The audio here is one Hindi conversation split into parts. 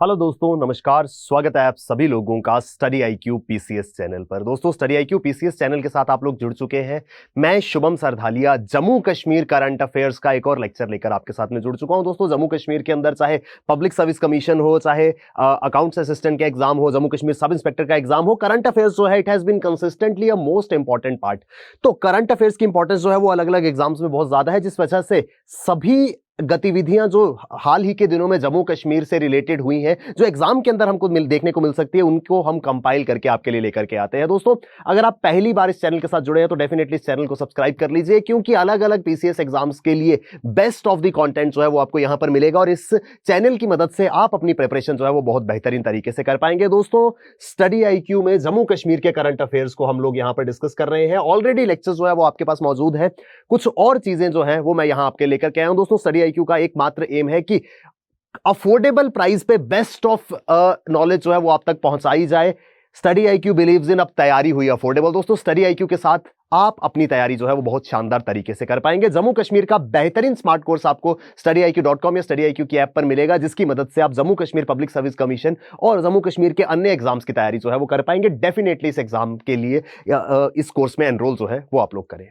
हेलो दोस्तों, नमस्कार। स्वागत है आप सभी लोगों का स्टडी आईक्यू पीसीएस चैनल पर। दोस्तों, स्टडी आईक्यू पीसीएस चैनल के साथ आप लोग जुड़ चुके हैं। मैं शुभम सरधालिया जम्मू कश्मीर करंट अफेयर्स का एक और लेक्चर लेकर आपके साथ में जुड़ चुका हूं। दोस्तों, जम्मू कश्मीर के अंदर चाहे पब्लिक सर्विस कमीशन हो, चाहे अकाउंट्स असिस्टेंट का एग्जाम हो, जम्मू कश्मीर सब इंस्पेक्टर का एग्जाम हो, करंट अफेयर्स जो है it has been consistently a most important part. तो करंट अफेयर्स की इंपॉर्टेंस जो है वो अलग अलग एग्जाम्स में बहुत ज्यादा है, जिस वजह से सभी गतिविधियां जो हाल ही के दिनों में जम्मू कश्मीर से रिलेटेड हुई हैं, जो एग्जाम के अंदर हमको देखने को मिल सकती है, उनको हम कंपाइल करके आपके लिए लेकर के आते हैं। दोस्तों, अगर आप पहली बार इस चैनल के साथ जुड़े हैं तो डेफिनेटली इस चैनल को सब्सक्राइब कर लीजिए, क्योंकि अलग अलग पीसीएस एग्जाम्स के लिए बेस्ट ऑफ द कंटेंट जो है वो आपको यहां पर मिलेगा और इस चैनल की मदद से आप अपनी प्रिपरेशन जो है वो बहुत बेहतरीन तरीके से कर पाएंगे। दोस्तों, स्टडी आईक्यू में जम्मू कश्मीर के करंट अफेयर्स को हम लोग यहां पर डिस्कस कर रहे हैं। ऑलरेडी लेक्चर जो है वो आपके पास मौजूद है, कुछ और चीजें जो है वो मैं यहां आपके लेकर के आया हूं। दोस्तों, स्टडी आईक्यू का एकमात्र एम है कि अफोर्डेबल प्राइस पे बेस्ट ऑफ नॉलेज जो है वो आप तक पहुंचाई जाए। स्टडी आईक्यू बिलीव्स इन अब तैयारी हुई अफोर्डेबल। दोस्तों, स्टडी आईक्यू के साथ आप अपनी तैयारी जो है वो बहुत शानदार तरीके से कर पाएंगे। जम्मू कश्मीर का बेहतरीन स्मार्ट कोर्स आपको studyIQ.com या studyIQ की ऐप पर मिलेगा, जिसकी मदद से आप Jammu Kashmir public service commission और जम्मू कश्मीर के अन्य एग्जाम्स की तैयारी जो है वो कर पाएंगे। डेफिनेटली इस एग्जाम के लिए इस कोर्स में एनरोल जो है वो आप लोग करें।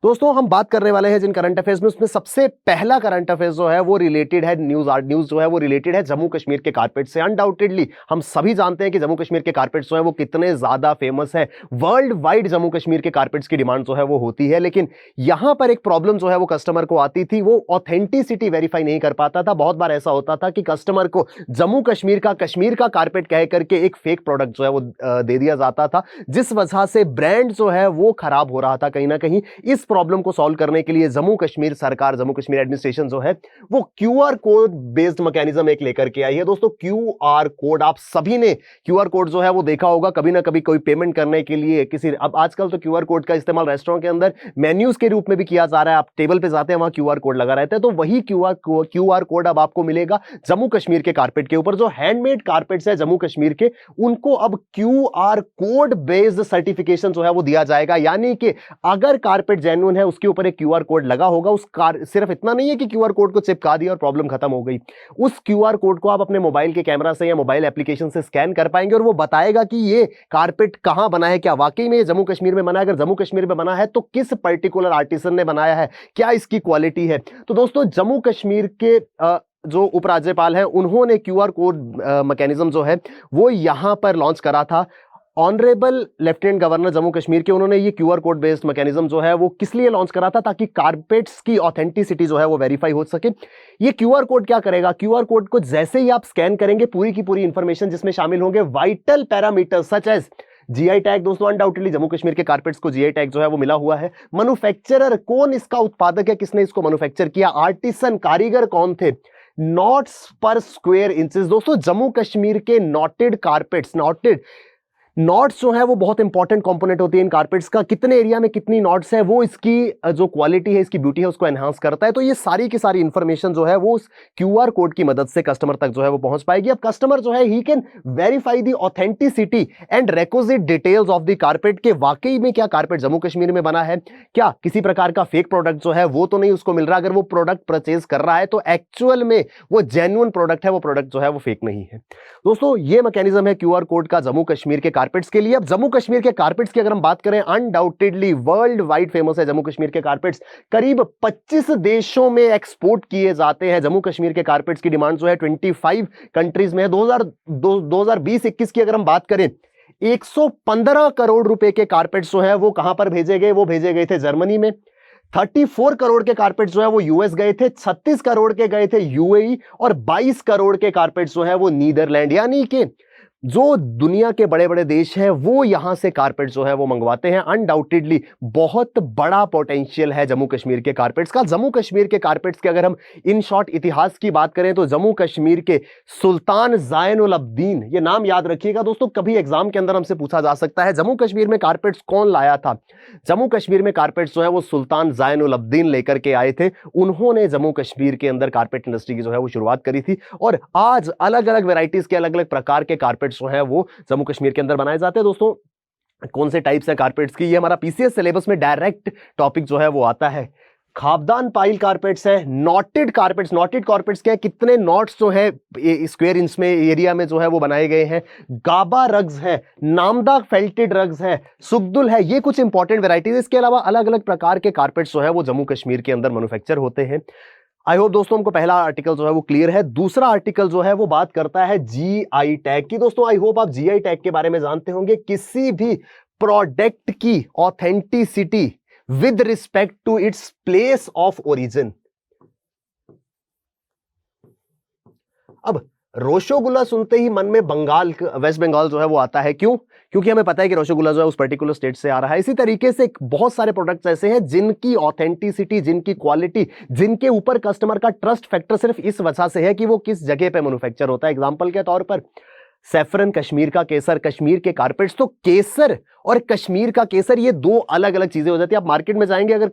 दोस्तों, हम बात करने वाले हैं जिन करंट अफेयर्स में, उसमें सबसे पहला करंट अफेयर्स जो है वो रिलेटेड है न्यूज जो है वो रिलेटेड है जम्मू कश्मीर के कारपेट से। अनडाउटेडली हम सभी जानते हैं कि जम्मू कश्मीर के कारपेट्स जो है वो कितने ज्यादा फेमस है। वर्ल्ड वाइड जम्मू कश्मीर के कारपेट्स की डिमांड जो है वो होती है, लेकिन यहां पर एक प्रॉब्लम जो है वो कस्टमर को आती थी, वो ऑथेंटिसिटी वेरीफाई नहीं कर पाता था। बहुत बार ऐसा होता था कि कस्टमर को जम्मू कश्मीर का कारपेट कह करके एक फेक प्रोडक्ट जो है वो दे दिया जाता था, जिस वजह से ब्रांड जो है वो खराब हो रहा था कहीं ना कहीं। इस प्रॉब्लम को सॉल्व करने के लिए जम्मू कश्मीर सरकार, जम्मू कश्मीर एडमिनिस्ट्रेशन जो है वो क्यूआर कोड बेस्ड मैकेनिज्म एक लेकर के आई है। दोस्तों, क्यूआर कोड, आप सभी ने क्यूआर कोड जो है वो देखा होगा कभी ना कभी, कोई पेमेंट करने के लिए किसी, अब आजकल तो क्यूआर कोड का इस्तेमाल रेस्टोरेंट के अंदर मेन्यूज के रूप में भी किया जा रहा है। आप टेबल पे जाते हैं, वहां क्यूआर कोड लगा रहता है, तो वही क्यूआर कोड अब आपको मिलेगा जम्मू कश्मीर के कारपेट के ऊपर। जो हैंडमेड कारपेट्स है जम्मू कश्मीर के, उनको अब क्यूआर कोड बेस्ड सर्टिफिकेशन जो है वो दिया जाएगा। यानी कि अगर कारपेट जेन्युइन है, उसके ऊपर एक क्यूआर कोड लगा होगा। सिर्फ इतना नहीं है कि क्यूआर कोड को चिपका दिया और प्रॉब्लम खत्म हो गई। उस क्यूआर कोड को आप अपने मोबाइल के कैमरा से या मोबाइल एप्लीकेशन से स्कैन कर पाएंगे और वो बताएगा कि ये कारपेट कहां बना है, क्या वाकई में ये जम्मू कश्मीर में बना है। अगर जम्मू कश्मीर में बना है तो किस पर्टिकुलर आर्टिसन ने बनाया है, क्या इसकी क्वालिटी है। तो दोस्तों, जम्मू कश्मीर के जो उपराज्यपाल हैं, उन्होंने क्यूआर कोड मैकेनिज्म जो है वो यहां पर लॉन्च करा था। Honourable lieutenant governor Jammu Kashmir के, उन्होंने ये क्यूआर कोड बेस्ड मैकेनिज्म जो है वो किस लिए लॉन्च करा था, ताकि कारपेट्स की ऑथेंटिसिटी जो है वो वेरीफाई हो सके। ये क्यूआर कोड क्या करेगा, क्यूआर कोड को जैसे ही आप स्कैन करेंगे, पूरी की पूरी इंफॉर्मेशन जिसमें शामिल होंगे vital parameter such as GI tag. दोस्तों, अनडाउटेडली जम्मू कश्मीर के कारपेट्स को जीआई टैग जो है वो मिला हुआ है। मैन्युफैक्चरर कौन इसका उत्पादक है, किसने इसको मैन्युफैक्चर किया, आर्टिसन कारीगर कौन थे, नॉट्स पर स्क्वायर इंचेस। दोस्तों, जम्मू कश्मीर के नॉटेड कारपेट्स, नॉट्स जो है वो बहुत इंपॉर्टेंट कंपोनेंट होती है इन कारपेट्स का। कितने एरिया में कितनी नॉट्स है, वो इसकी जो क्वालिटी है, इसकी ब्यूटी है, उसको एनहांस करता है। तो ये सारी की सारी इंफॉर्मेशन जो है वो उस क्यूआर कोड की मदद से कस्टमर तक जो है वो पहुंच पाएगी। अब कस्टमर जो है he can verify the authenticity and requisite details of the carpet, के वाकई में क्या कारपेट जम्मू कश्मीर में बना है, क्या किसी प्रकार का फेक प्रोडक्ट जो है वो तो नहीं उसको मिल रहा। अगर वो प्रोडक्ट परचेज कर रहा है तो एक्चुअल में वो जेन्युइन प्रोडक्ट है, वो प्रोडक्ट जो है वो फेक नहीं है। दोस्तों, ये मैकेनिज्म है क्यूआर कोड का जम्मू कश्मीर के कारपेट्स के लिए। अब जम्मू कश्मीर के कारपेट्स की अगर हम बात करें, अनडाउटेडली वर्ल्ड वाइड फेमस है जम्मू कश्मीर के कारपेट्स। करीब 25 देशों में एक्सपोर्ट किए जाते हैं। जम्मू कश्मीर के कारपेट्स की डिमांड जो है 25 कंट्रीज में है। 2020-21 की अगर हम बात करें, 115 करोड़ रुपए के कारपेट्स जो है वो कहां पर भेजे गए, वो भेजे गए थे जर्मनी में। 34 करोड़ के कारपेट्स जो है वो यूएस गए थे, 36 करोड़ के गए थे यूएई और 22 करोड़ के कारपेट्स जो है वो नीदरलैंड। यानी कि जो दुनिया के बड़े बड़े देश हैं वो यहां से कारपेट जो है वो मंगवाते हैं। अनडाउटेडली बहुत बड़ा पोटेंशियल है जम्मू कश्मीर के कारपेट्स का। जम्मू कश्मीर के कारपेट्स के अगर हम इन शॉर्ट इतिहास की बात करें तो जम्मू कश्मीर के सुल्तान ज़ैनुल अब्दीन, ये नाम याद रखिएगा दोस्तों, कभी एग्जाम के अंदर हमसे पूछा जा सकता है जम्मू कश्मीर में कारपेट्स कौन लाया था। जम्मू कश्मीर में कारपेट्स जो है वो सुल्तान ज़ैनुल अब्दीन लेकर के आए थे। उन्होंने जम्मू कश्मीर के अंदर कारपेट इंडस्ट्री की जो है वो शुरुआत करी थी और आज अलग अलग वेराइटीज के अलग अलग प्रकार के कारपेट्स जो है वो जम्मू कश्मीर के अंदर बनाए जाते हैं। दोस्तों, कौन से टाइप्स है कारपेट्स की, ये हमारा पीसीएस सिलेबस में डायरेक्ट टॉपिक जो है वो आता है। खाबदान पाइल कारपेट्स है, नॉटेड कारपेट्स, नॉटेड कारपेट्स क्या है, कितने नॉट्स जो है स्क्वायर इंच में एरिया में जो है वो बनाए गए हैं, गाबा रग्स है, नामदा फेल्टेड रग्स है, सुगदुल है, ये कुछ इंपॉर्टेंट वेराइटीज। इसके अलावा अलग अलग प्रकार के कारपेट्स जो है वो जम्मू कश्मीर के अंदर मैन्युफैक्चर होते हैं। आई होप दोस्तों हमको पहला आर्टिकल जो है वो क्लियर है। दूसरा आर्टिकल जो है वो बात करता है जीआई टैग की। दोस्तों आई होप आप जीआई टैग के बारे में जानते होंगे, किसी भी प्रोडक्ट की authenticity with respect to its place of origin. अब रसगुल्ला सुनते ही मन में बंगाल, वेस्ट बंगाल जो है वो आता है, क्यों? क्योंकि हमें पता है कि रसगुल्ला जो है उस पर्टिकुलर स्टेट से आ रहा है। इसी तरीके से बहुत सारे प्रोडक्ट्स ऐसे हैं जिनकी ऑथेंटिसिटी, जिनकी क्वालिटी, जिनके ऊपर कस्टमर का ट्रस्ट फैक्टर सिर्फ इस वजह से है कि वो किस जगह पे मैन्युफैक्चर होता है। एग्जांपल के तौर पर सैफरन कश्मीर का केसर, कश्मीर के कारपेट्स। तो केसर और कश्मीर का केसर ये दो अलग अलग चीजें हो जाती है। आप मार्केट में जाएंगे, अगर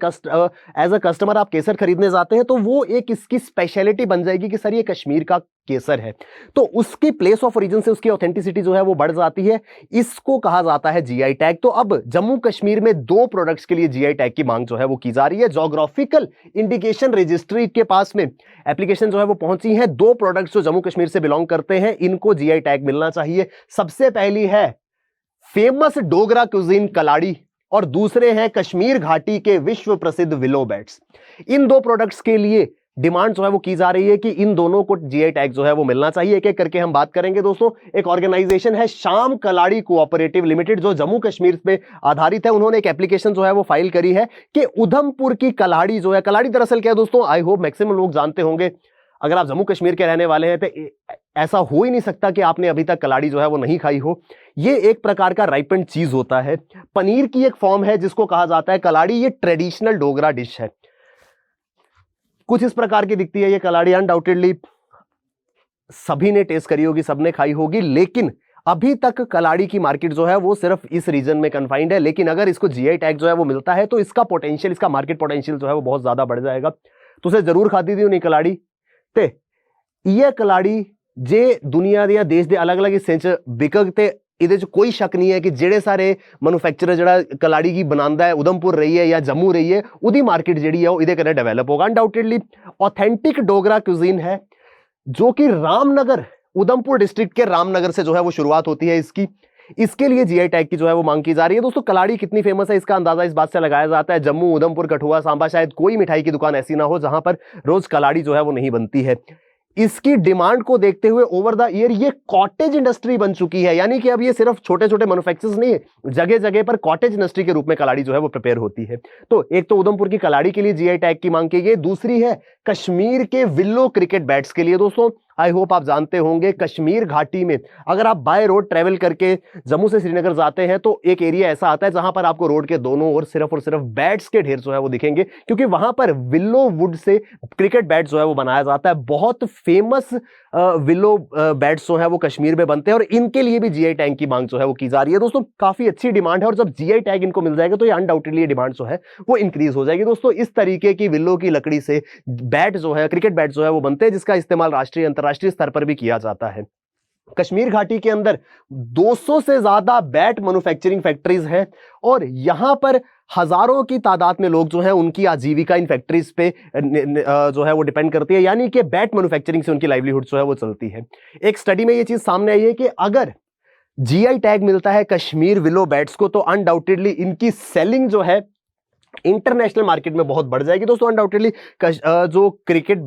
एज अ कस्टमर आप केसर खरीदने जाते हैं तो वो एक इसकी स्पेशलिटी बन जाएगी कि सर ये कश्मीर का केसर है, तो उसके प्लेस ऑफ ओरिजिन से उसकी ऑथेंटिसिटी जो है वो बढ़ जाती है। इसको कहा जाता है जीआई टैग। तो अब जम्मू कश्मीर में दो प्रोडक्ट्स के लिए जीआई टैग की मांग जो है वो की जा रही है। ज्योग्राफिकल इंडिकेशन रजिस्ट्री के पास में एप्लीकेशन जो है वो पहुंची है। दो प्रोडक्ट्स जो जम्मू कश्मीर से बिलोंग करते हैं, इनको जीआई टैग मिलना चाहिए। सबसे पहली है फेमस डोगरा क्यूजीन कलाड़ी और दूसरे हैं कश्मीर घाटी के विश्व प्रसिद्ध विलो बैट्स। इन दो प्रोडक्ट्स के लिए डिमांड जो है वो की जा रही है कि इन दोनों को जीआई टैग जो है वो मिलना चाहिए। एक एक करके हम बात करेंगे दोस्तों। एक ऑर्गेनाइजेशन है शाम कलाड़ी कोऑपरेटिव लिमिटेड, जो जम्मू कश्मीर पे आधारित है। उन्होंने एक एप्लीकेशन जो है वो फाइल करी है कि उधमपुर की कलाड़ी जो है, कलाड़ी दरअसल क्या है दोस्तों, आई होप मैक्सिमम लोग जानते होंगे। अगर आप जम्मू कश्मीर के रहने वाले हैं तो ऐसा हो ही नहीं सकता कि आपने अभी तक कलाड़ी जो है वो नहीं खाई हो। ये एक प्रकार का राइपेंड चीज होता है, पनीर की एक फॉर्म है जिसको कहा जाता है कलाड़ी। ये ट्रेडिशनल डोगरा डिश है, कुछ इस प्रकार की दिखती है ये कलाड़ी। अनडाउटेडली सभी ने टेस्ट करी होगी, सबने खाई होगी, लेकिन अभी तक कलाड़ी की मार्केट जो है वो सिर्फ इस रीजन में कन्फाइंड है। लेकिन अगर इसको जीआई टैग जो है वो मिलता है तो इसका पोटेंशियल, इसका मार्केट पोटेंशियल जो है वो बहुत ज्यादा बढ़ जाएगा। तो उसे जरूर खाती थी उन्हीं कलाड़ी ते ये कलाड़ी जे दुनिया दिया देश दे अलग अलग हिस्से च बिकते। ਇਹਦੇ ਚ कोई शक नहीं है कि ਜਿਹੜੇ ਸਾਰੇ मैन्युफैक्चरर ਜਿਹੜਾ कलाड़ी की बनांदा है, उधमपुर रही है या जम्मू रही है, ਉਹਦੀ मार्केट ਜਿਹੜੀ है वो ਇਹਦੇ कन्नै डेवलप होगा। अनडाउटेडली ऑथेंटिक डोगरा क्यूजीन है जो कि रामनगर, उधमपुर डिस्ट्रिक्ट के रामनगर से जो है वो शुरुआत होती है इसकी। इसके लिए जीआई टैग की जो है वो मांग की जा रही है। दोस्तों कलाड़ी कितनी फेमस है इसका अंदाजा इस बात से लगाया जाता है, जम्मू, उधमपुर, कठुआ, सांबा, शायद कोई मिठाई की दुकान ऐसी ना हो जहां पर रोज कलाड़ी जो है वो नहीं बनती है। इसकी डिमांड को देखते हुए ओवर द ईयर ये कॉटेज इंडस्ट्री बन चुकी है, यानी कि अब ये सिर्फ छोटे छोटे मैन्युफैक्चरर्स नहीं है, जगह जगह पर कॉटेज इंडस्ट्री के रूप में कलाड़ी जो है वो प्रिपेयर होती है। तो एक तो उधमपुर की कलाड़ी के लिए जीआई टैग की मांग की गई, दूसरी है कश्मीर के विल्लो क्रिकेट बैट्स के लिए। दोस्तों आई होप आप जानते होंगे कश्मीर घाटी में अगर आप बाय रोड ट्रेवल करके जम्मू से श्रीनगर जाते हैं तो एक एरिया ऐसा आता है जहां पर आपको रोड के दोनों ओर सिर्फ और सिर्फ बैट्स के ढेर जो है वो दिखेंगे, क्योंकि वहां पर willow would say cricket bat जो है वो बनाया जाता है। बहुत फेमस विल्लो बैट्स जो है वो कश्मीर में बनते हैं और इनके लिए भी जीआई टैग की मांग जो है वो की जा रही है। दोस्तों काफी अच्छी डिमांड है और जब जीआई टैग इनको मिल जाएगा तो ये अनडाउटेडली डिमांड जो है वो इंक्रीज हो जाएगी। दोस्तों इस तरीके की विल्लो की लकड़ी से बैट जो है, क्रिकेट बैट जो है वो बनते हैं, जिसका इस्तेमाल राष्ट्रीय अंतरराष्ट्रीय स्तर पर भी किया जाता है। कश्मीर घाटी के अंदर 200 से ज्यादा बैट मैन्युफैक्चरिंग फैक्ट्रीज हैं और यहां पर हजारों की तादाद में लोग जो हैं उनकी आजीविका इन फैक्ट्रीज पे जो है वो डिपेंड करती है, यानी कि बैट मैन्युफैक्चरिंग से उनकी लाइवलीहुड जो है वो चलती है। एक स्टडी में ये चीज सामने आई है कि अगर जीआई टैग मिलता है कश्मीर विलो बैट्स को तो अनडाउटेडली इनकी सेलिंग जो है इंटरनेशनल मार्केट में बहुत बढ़ जाएगी। दोस्तों अनडाउटेडली जो क्रिकेट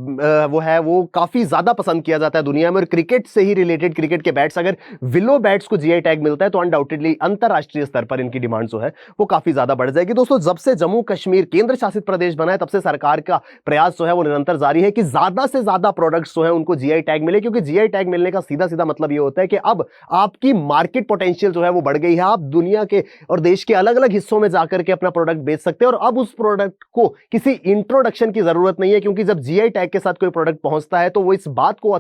वो है वो काफी ज्यादा पसंद किया जाता है दुनिया में और क्रिकेट से ही रिलेटेड क्रिकेट के बैट्स, अगर विलो बैट्स को जीआई टैग मिलता है तो अनडाउटेडली अंतरराष्ट्रीय स्तर पर इनकी डिमांड जो है वो काफी ज्यादा बढ़ जाएगी। दोस्तों जब से जम्मू कश्मीर केंद्र शासित प्रदेश बना है तब से सरकार का प्रयास जो है वो निरंतर जारी है कि ज्यादा से ज्यादा प्रोडक्ट्स जो है उनको जीआई टैग मिले, क्योंकि जीआई टैग मिलने का सीधा सीधा मतलब ये होता है कि अब आपकी मार्केट पोटेंशियल जो है वो बढ़ गई है। आप दुनिया के और देश के अलग अलग हिस्सों में जाकर के अपना प्रोडक्ट बेच सकते हैं और अब उस प्रोडक्ट को किसी इंट्रोडक्शन की जरूरत नहीं है, क्योंकि जब जीआई टैग के साथ कोई प्रोडक्ट पहुंचता है तो वो इस बात को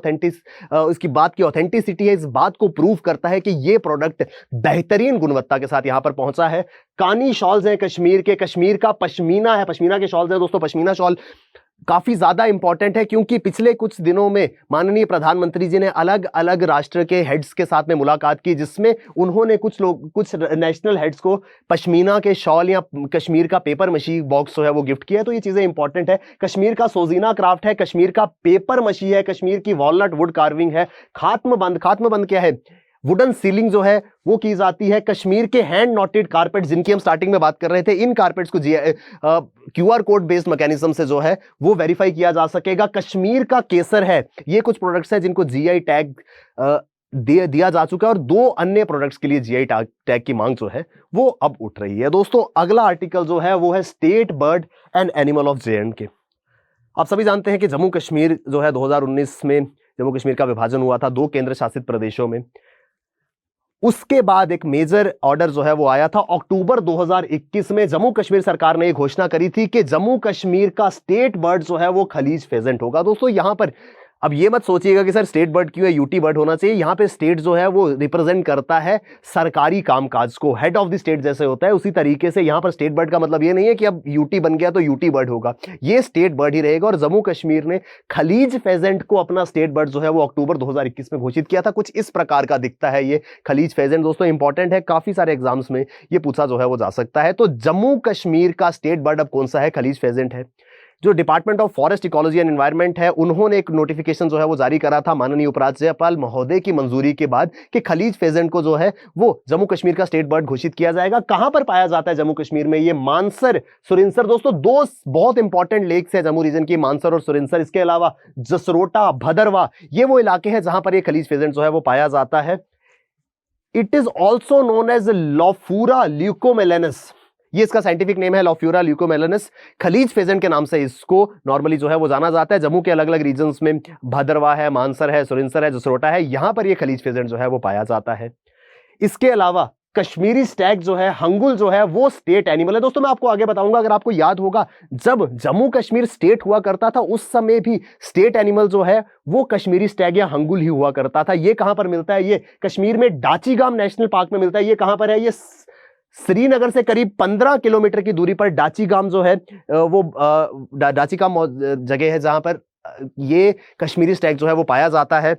इसकी बात की ऑथेंटिसिटी है, इस बात को प्रूव करता है कि ये प्रोडक्ट बेहतरीन गुणवत्ता के साथ यहां पर पहुंचा है। कानी शॉल्स हैं कश्मीर के, कश्मीर का पश्मीना है, पश्मीना के शॉल्स हैं दोस्तों। पश्मीना शॉल काफी ज्यादा इंपॉर्टेंट है, क्योंकि पिछले कुछ दिनों में माननीय प्रधानमंत्री जी ने अलग अलग राष्ट्र के हेड्स के साथ में मुलाकात की, जिसमें उन्होंने कुछ नेशनल हेड्स को पश्मीना के शॉल या कश्मीर का पेपर मशी बॉक्स जो है वो गिफ्ट किया है। तो ये चीजें इंपॉर्टेंट है। कश्मीर का सोजीना क्राफ्ट है, कश्मीर का पेपर मशी है, कश्मीर की वॉलनट वुड कार्विंग है, खात्मबंद क्या है, वुडन सीलिंग जो है वो की जाती है। कश्मीर के हैंड नॉटेड कारपेट, जिनकी हम स्टार्टिंग में बात कर रहे थे, इन कारपेट्स को क्यूआर कोड बेस्ड मैकेनिज्म से जो है वो वेरीफाई किया जा सकेगा। कश्मीर का केसर है, ये कुछ प्रोडक्ट्स हैं जिनको जीआई टैग दिया जा चुका है, और 2 अन्य प्रोडक्ट्स के लिए जीआई टैग की मांग जो है वो अब उठ रही है। दोस्तों अगला आर्टिकल जो है वो है state bird and animal of J&K। आप सभी जानते हैं कि जम्मू कश्मीर जो है 2019 में जम्मू कश्मीर का विभाजन हुआ था 2 केंद्र शासित प्रदेशों में। उसके बाद एक मेजर ऑर्डर जो है वो आया था अक्टूबर 2021 में। जम्मू कश्मीर सरकार ने एक घोषणा करी थी कि जम्मू कश्मीर का स्टेट बर्ड जो है वो खलीज फेजेंट होगा। दोस्तों यहां पर अब ये मत सोचिएगा कि सर स्टेट बर्ड क्यों है, यूटी बर्ड होना चाहिए। यहां पे स्टेट जो है वो रिप्रेजेंट करता है सरकारी कामकाज को, हेड ऑफ द स्टेट जैसे होता है उसी तरीके से यहां पर स्टेट बर्ड का मतलब ये नहीं है कि अब यूटी बन गया तो यूटी बर्ड होगा, ये स्टेट बर्ड ही रहेगा। और जम्मू कश्मीर ने खलीज फेजेंट को अपना स्टेट बर्ड जो है वो अक्टूबर 2021 में घोषित किया था। कुछ इस प्रकार का दिखता है ये खलीज फेजेंट। दोस्तों इंपॉर्टेंट है, काफी सारे एग्जाम्स में ये पूछा जो है वो जा सकता है। तो जम्मू कश्मीर का स्टेट बर्ड अब कौन सा है? खलीज फेजेंट है। जो department of forest ecology and environment है, उन्होंने एक नोटिफिकेशन जो है वो जारी करा था माननीय उपराज्यपाल महोदय की मंजूरी के बाद कि खलीज फेजेंट को जो है वो जम्मू कश्मीर का स्टेट बर्ड घोषित किया जाएगा। कहां पर पाया जाता है जम्मू कश्मीर में? ये मानसर, सुरिंसर। दोस्तों 2 बहुत इंपॉर्टेंट लेक्स है जम्मू रीजन की, मानसर और सुरिंसर। इसके अलावा जसरोटा, भदरवा, ये वो इलाके हैं जहां पर ये खलीज फेजेंट जो है वो पाया जाता है। It is also known as Lophura leucomelanos, ये इसका साइंटिफिक नेम है, लॉफ्यूरा ल्यूकोमेलेनस। खलीज फेजेंट के नाम से इसको नॉर्मली जो है वो जाना जाता है। जम्मू के अलग अलग रीजन्स में भदरवा है, मानसर है, सुरिंसर है, जसरोटा है, यहां पर ये खलीज फेजेंट जो है वो पाया जाता है। इसके अलावा कश्मीरी स्टैग जो है, हंगुल जो है, वो स्टेट एनिमल है। दोस्तों मैं आपको आगे बताऊंगा, अगर आपको याद होगा जब जम्मू कश्मीर स्टेट हुआ करता था उस समय भी स्टेट एनिमल जो है वो कश्मीरी स्टैग या हंगुल ही हुआ करता था। ये कहां पर मिलता है? ये कश्मीर में डाचीगाम नेशनल पार्क में मिलता है। ये कहां पर है? ये श्रीनगर से करीब 15 किलोमीटर की दूरी पर डाचीगाम जो है वो डाचीगाम जगह है जहां पर ये कश्मीरी स्टैग जो है वो पाया जाता है।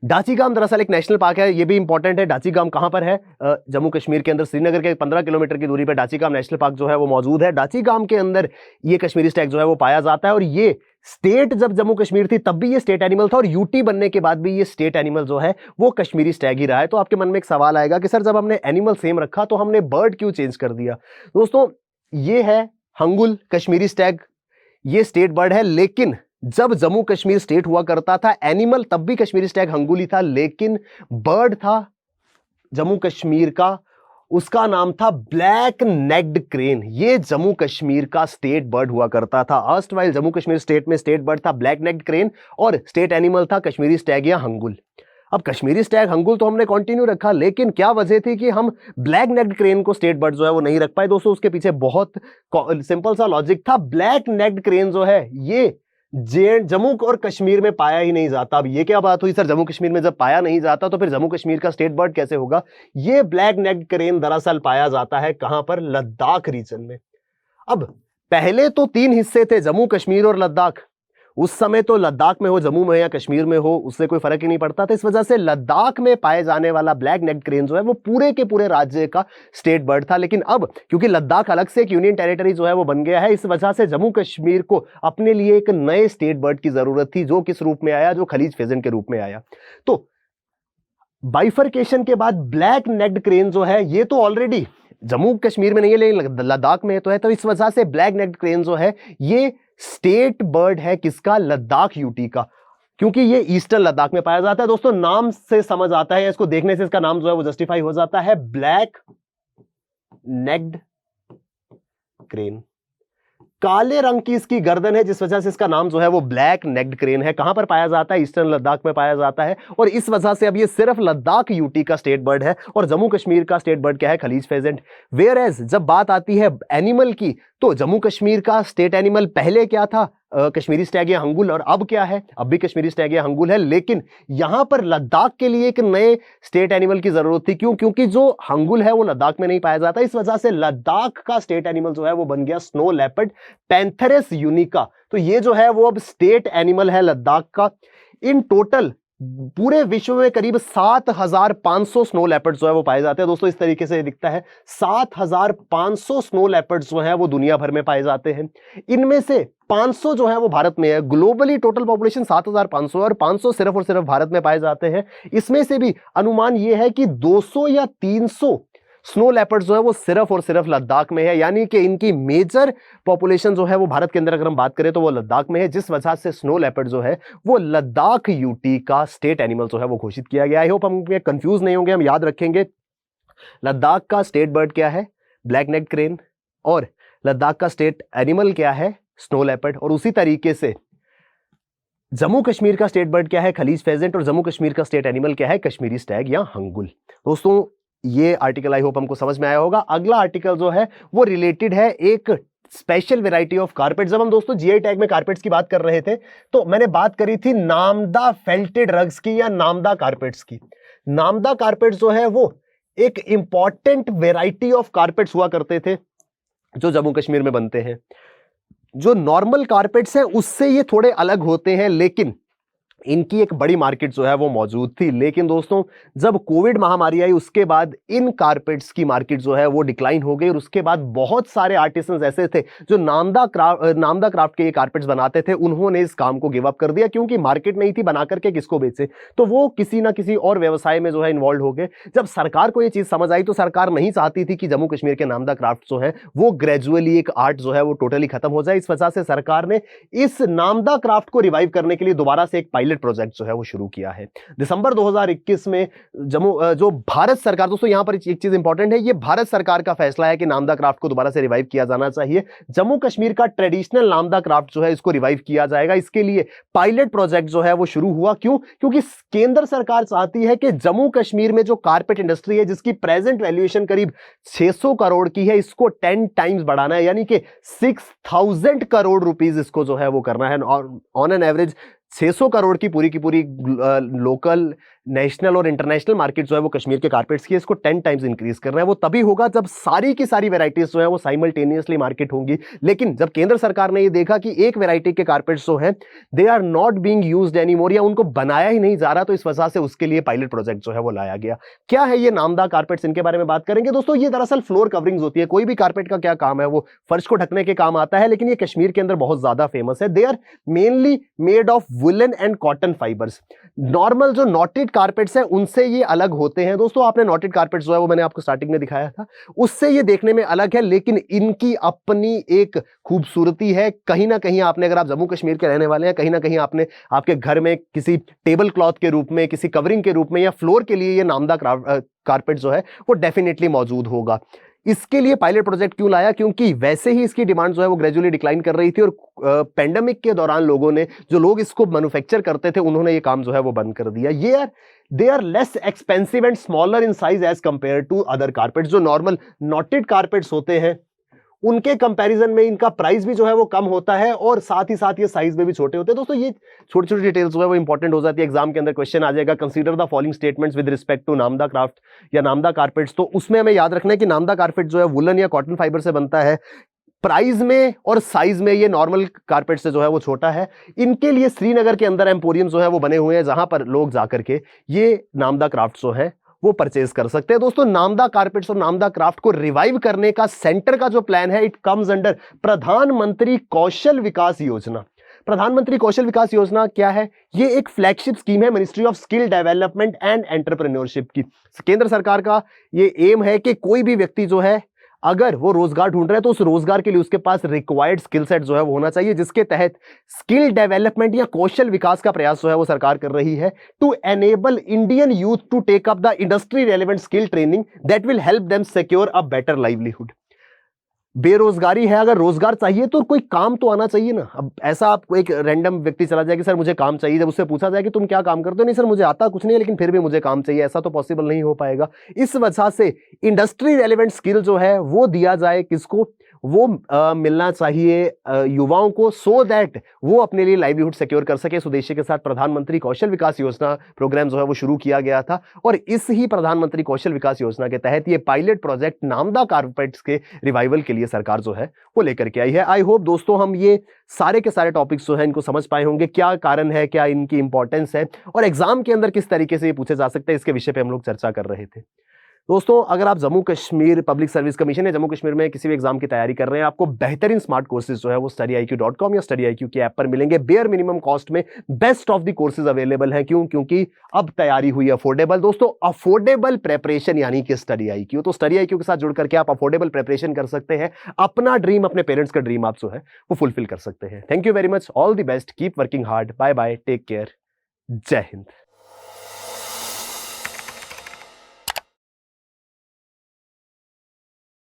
डाचीगाम दरअसल एक नेशनल पार्क है, ये भी इंपॉर्टेंट है। डाचीगाम कहां पर है? जम्मू कश्मीर के अंदर श्रीनगर के 15 किलोमीटर की दूरी पर डाचीगाम नेशनल पार्क जो है वो मौजूद है। डाचीगाम के अंदर ये कश्मीरी स्टैग जो है वो पाया जाता है। और ये स्टेट जब जम्मू कश्मीर थी तब भी ये स्टेट एनिमल था, और यूटी बनने के बाद भी ये स्टेट एनिमल जो है वो कश्मीरी स्टैग ही रहा है। तो आपके मन में एक सवाल आएगा कि सर जब हमने एनिमल सेम रखा तो हमने बर्ड क्यों चेंज कर दिया? दोस्तों ये है हंगुल, कश्मीरी स्टैग, ये स्टेट बर्ड है। लेकिन जब जम्मू कश्मीर स्टेट हुआ करता था, एनिमल तब भी कश्मीरी स्टैग हंगुल ही था, लेकिन बर्ड था जम्मू कश्मीर का, उसका नाम था ब्लैक नेक्ड क्रेन। ये जम्मू कश्मीर का स्टेट बर्ड हुआ करता था। Erst while Jammu Kashmir state में स्टेट बर्ड था ब्लैक नेक्ड क्रेन, और स्टेट एनिमल था कश्मीरी स्टैग या हंगुल। अब कश्मीरी स्टैग, हंगुल तो हमने कंटिन्यू रखा, लेकिन क्या वजह थी कि हम ब्लैक नेक्ड क्रेन को स्टेट बर्ड जो है वो नहीं रख पाए? दोस्तों उसके पीछे बहुत सिंपल सा लॉजिक था। ब्लैक नेक्ड क्रेन जो है ये जम्मू और कश्मीर में पाया ही नहीं जाता। अब ये क्या बात हुई सर, जम्मू कश्मीर में जब पाया नहीं जाता तो फिर जम्मू कश्मीर का स्टेट बर्ड कैसे होगा? ये ब्लैक नेक्ड क्रेन दरअसल पाया जाता है कहां पर? लद्दाख रीजन में। अब पहले तो 3 हिस्से थे, जम्मू, कश्मीर और लद्दाख। उस समय तो लद्दाख में हो, जम्मू में या कश्मीर में हो, उससे कोई फर्क ही नहीं पड़ता था। इस वजह से लद्दाख में पाए जाने वाला ब्लैक नेक्ड क्रेन जो है वो पूरे के पूरे राज्य का स्टेट बर्ड था। लेकिन अब क्योंकि लद्दाख अलग से एक यूनियन टेरिटरी जो है वो बन गया है, इस वजह से जम्मू कश्मीर को अपने लिए एक नए स्टेट बर्ड की जरूरत थी, जो किस रूप में आया? जो खलीज फेजेंट के रूप में आया। तो बाइफरकेशन के बाद ब्लैक नेक्ड क्रेन जो है ये तो ऑलरेडी जम्मू कश्मीर में नहीं है लेकिन लद्दाख में तो है। तो इस वजह से ब्लैक नेक्ड क्रेन जो है ये स्टेट बर्ड है किसका? लद्दाख यूटी का, क्योंकि ये ईस्टर्न लद्दाख में पाया जाता है। दोस्तों नाम से समझ आता है, इसको देखने से इसका नाम जो है वो जस्टिफाई हो जाता है, ब्लैक नेक्ड क्रेन। काले रंग की इसकी गर्दन है, जिस वजह से इसका नाम जो है वो ब्लैक नेक्ड क्रेन है। कहां पर पाया जाता है? ईस्टर्न लद्दाख में पाया जाता है, और इस वजह से अब ये सिर्फ लद्दाख यूटी का स्टेट बर्ड है। और जम्मू कश्मीर का स्टेट बर्ड क्या है? खलीज फेजेंट। वेयर एज जब बात आती है एनिमल की, तो जम्मू कश्मीर का स्टेट एनिमल पहले क्या था? कश्मीरी स्टैग या हंगुल, और अब क्या है, अब भी कश्मीरी स्टैग या हंगुल है, लेकिन यहां पर लद्दाख के लिए एक नए स्टेट एनिमल की जरूरत थी। क्यों? क्योंकि जो हंगुल है वो लद्दाख में नहीं पाया जाता, इस वजह से लद्दाख का स्टेट एनिमल जो है वो बन गया स्नो लेपर्ड पैंथेरस यूनिका। तो ये जो है वो अब स्टेट एनिमल है लद्दाख का। इन टोटल पूरे विश्व में करीब 7,500 स्नो लेपर्ड्स जो है वो पाए जाते हैं। दोस्तों इस तरीके से दिखता है, 7,500 स्नो लेपर्ड्स जो है वो दुनिया भर में पाए जाते हैं। इनमें से 500 जो है वो भारत में है। ग्लोबली टोटल पॉपुलेशन 7,500 और 500 सिर्फ और सिर्फ भारत में पाए जाते हैं। इसमें से भी अनुमान ये है कि 200 या 300 स्नो लेपर्ड जो है वो सिर्फ और सिर्फ लद्दाख में है, यानी कि इनकी मेजर पॉपुलेशन जो है वो भारत के अंदर अगर हम बात करें तो वो लद्दाख में है, जिस वजह से स्नो लेपर्ड जो है वो लद्दाख यूटी का स्टेट एनिमल जो है वो घोषित किया गया। आई होप हम कंफ्यूज नहीं होंगे, हम याद रखेंगे लद्दाख का स्टेट बर्ड क्या है, ब्लैक नेक्ड क्रेन, और लद्दाख का स्टेट एनिमल क्या है, स्नो लेपर्ड। और उसी तरीके से जम्मू कश्मीर का स्टेट बर्ड क्या है, खलीज फेजेंट, और जम्मू कश्मीर का स्टेट एनिमल क्या है, कश्मीरी स्टैग या हंगुल। दोस्तों ये आर्टिकल आई होप हमको समझ में आया होगा। अगला आर्टिकल जो है वो रिलेटेड है एक स्पेशल वेराइटी ऑफ कारपेट। जब हम दोस्तों जीआई टैग में कारपेट्स की बात कर रहे थे तो मैंने बात करी थी नामदा फेल्टेड रग्स की या नामदा कारपेट्स की। नामदा कारपेट्स जो है वो एक इंपॉर्टेंट वेराइटी ऑफ कारपेट्स हुआ करते थे जो जम्मू कश्मीर में बनते हैं। जो नॉर्मल कारपेट्स हैं उससे ये थोड़े अलग होते हैं, लेकिन इनकी एक बड़ी मार्केट जो है वो मौजूद थी। लेकिन दोस्तों जब कोविड महामारी आई उसके बाद इन कारपेट्स की मार्केट जो है वो डिक्लाइन हो गई, और उसके बाद बहुत सारे आर्टिसंस ऐसे थे जो नामदा क्राफ्ट के ये कारपेट्स बनाते थे, उन्होंने इस काम को गिव अप कर दिया क्योंकि मार्केट नहीं थी, बना करके किसको बेचे, तो वो किसी ना किसी और व्यवसाय में जो है इन्वॉल्व हो गए। जब सरकार को ये चीज समझ आई तो सरकार नहीं चाहती थी कि जम्मू कश्मीर के नामदा क्राफ्ट जो है वो ग्रेजुअली एक आर्ट जो है वो टोटली खत्म हो जाए। इस वजह से सरकार ने इस नामदा क्राफ्ट को रिवाइव करने के लिए दोबारा से एक प्रोजेक्ट जो है वो शुरू किया है। दिसंबर 2021 में जो भारत सरकार, दोस्तों यहां पर एक चीज इंपॉर्टेंट है, ये भारत सरकार का फैसला है कि नामदा क्राफ्ट को दोबारा से रिवाइव किया जाना चाहिए। जम्मू कश्मीर का ट्रेडिशनल नामदा क्राफ्ट जो है इसको रिवाइव किया जाएगा। इसके लिए पायलट प्रोजेक्ट जो है वो शुरू हुआ। क्यों? क्योंकि केंद्र सरकार चाहती है कि जम्मू कश्मीर में जो कारपेट इंडस्ट्री है जिसकी प्रेजेंट वैल्यूएशन करीब 600 करोड़ की है, इसको 10 टाइम्स बढ़ाना है, यानी कि 6,000 करोड़ रुपीस इसको जो है वो करना है। और ऑन एन एवरेज 600 करोड़ की पूरी लोकल, नेशनल और इंटरनेशनल मार्केट जो है वो कश्मीर के कारपेट्स की, इसको 10 टाइम्स इंक्रीज करना है। वो तभी होगा जब सारी की सारी वैरायटीज जो है वो साइमल्टेनियसली मार्केट होंगी। लेकिन जब केंद्र सरकार ने ये देखा कि एक वैरायटी के कारपेट्स जो है they are not being used anymore, या उनको बनाया ही नहीं जा रहा, तो इस वजह से उसके लिए पायलट प्रोजेक्ट जो है वो लाया गया। क्या है ये नामदा कारपेट्स, इनके बारे में बात करेंगे। दोस्तों ये दरअसल फ्लोर कवरिंग्स होती है। कोई भी कारपेट का क्या काम है, वो फर्श को ढकने के काम आता है, लेकिन ये कश्मीर के अंदर बहुत ज्यादा फेमस है। They are mainly made of woollen and cotton fibres. Normal जो नॉटेड कारपेट्स है उनसे ये अलग होते हैं। दोस्तों आपने नॉटेड कारपेट्स जो है वो मैंने आपको स्टार्टिंग में दिखाया था, उससे ये देखने में अलग है, लेकिन इनकी अपनी एक खूबसूरती है। कहीं ना कहीं आपने, अगर आप जम्मू कश्मीर के रहने वाले हैं, कहीं ना कहीं आपने आपके घर में किसी टेबल क्लॉथ के रूप में, किसी कवरिंग के रूप में या फ्लोर के लिए ये नामदा कारपेट जो है वो डेफिनेटली मौजूद होगा। इसके लिए पायलट प्रोजेक्ट क्यों लाया? क्योंकि वैसे ही इसकी डिमांड जो है वो ग्रेजुअली डिक्लाइन कर रही थी, और पेंडेमिक के दौरान लोगों ने, जो लोग इसको मैन्युफैक्चर करते थे, उन्होंने ये काम जो है वो बंद कर दिया। They are less expensive and smaller in size as compared to other carpets. जो नॉर्मल नॉटेड कारपेट्स होते हैं उनके कंपैरिजन में इनका प्राइस भी जो है वो कम होता है, और साथ ही साथ ये साइज में भी छोटे होते हैं। दोस्तों ये छोटी छोटी डिटेल्स जो है वो इंपॉर्टेंट हो जाती है। एग्जाम के अंदर क्वेश्चन आ जाएगा, consider the following statements with respect to Namda craft या नामदा कारपेट्स। तो उसमें हमें याद रखना है कि नामदा कारपेट जो है वुलन या कॉटन फाइबर से बनता है। प्राइस में और साइज में ये नॉर्मल कारपेट से जो है वो छोटा है। इनके लिए श्रीनगर के अंदर एम्पोरियम जो है वो बने हुए हैं, जहां पर लोग जाकर के ये नामदा क्राफ्ट जो है वो परचेज कर सकते हैं। दोस्तों नामदा कारपेट्स और नामदा क्राफ्ट को रिवाइव करने का सेंटर का जो प्लान है, इट कम्स अंडर प्रधानमंत्री कौशल विकास योजना। प्रधानमंत्री कौशल विकास योजना क्या है? ये एक फ्लैगशिप स्कीम है ministry of skill development and entrepreneurship की। केंद्र सरकार का ये एम है कि कोई भी व्यक्ति जो है अगर वो रोजगार ढूंढ रहे हैं तो उस रोजगार के लिए उसके पास रिक्वायर्ड स्किल सेट जो है वो होना चाहिए, जिसके तहत स्किल डेवलपमेंट या कौशल विकास का प्रयास जो है वो सरकार कर रही है to enable Indian youth to take up the industry relevant skill training that will help them secure a better livelihood. बेरोजगारी है, अगर रोजगार चाहिए तो कोई काम तो आना चाहिए ना। अब ऐसा आपको एक रैंडम व्यक्ति चला जाए कि सर मुझे काम चाहिए, जब उससे पूछा जाए कि तुम क्या काम करते हो, नहीं सर मुझे आता कुछ नहीं है लेकिन फिर भी मुझे काम चाहिए, ऐसा तो पॉसिबल नहीं हो पाएगा। इस वजह से इंडस्ट्री रेलेवेंट स्किल जो है वो दिया जाए किसको? वो मिलना चाहिए युवाओं को, सो दैट वो अपने लिए लाइवलीहुड सिक्योर कर सके। इस उद्देश्य के साथ प्रधानमंत्री कौशल विकास योजना प्रोग्राम जो है वो शुरू किया गया था, और इस ही प्रधानमंत्री कौशल विकास योजना के तहत ये पायलट प्रोजेक्ट नामदा कारपेट्स के रिवाइवल के लिए सरकार जो है वो लेकर के आई है। आई होप दोस्तों हम ये सारे के सारे टॉपिक्स जो है इनको समझ पाए होंगे, क्या कारण है, क्या इनकी इंपॉर्टेंस है, और एग्जाम के अंदर किस तरीके से ये पूछे जा सकते हैं, इसके विषय पे हम लोग चर्चा कर रहे थे। दोस्तों अगर आप Jammu Kashmir public service commission या जम्मू कश्मीर में किसी भी एग्जाम की तैयारी कर रहे हैं, आपको बेहतरीन स्मार्ट कोर्सेज जो है वो studyIQ.com या studyIQ की ऐप पर मिलेंगे। बेयर मिनिमम कॉस्ट में best of the courses available हैं। क्यों? क्योंकि अब तैयारी हुई अफोर्डेबल। दोस्तों अफोर्डेबल प्रेपरेशन यानी कि studyIQ, तो studyIQ के साथ जुड़ करके आप अफोर्डेबल प्रेपरेशन कर सकते हैं, अपना ड्रीम, अपने पेरेंट्स का ड्रीम आप जो है वो फुलफिल कर सकते हैं। Thank you very much, all the best, keep working hard, bye bye, take care, जय हिंद।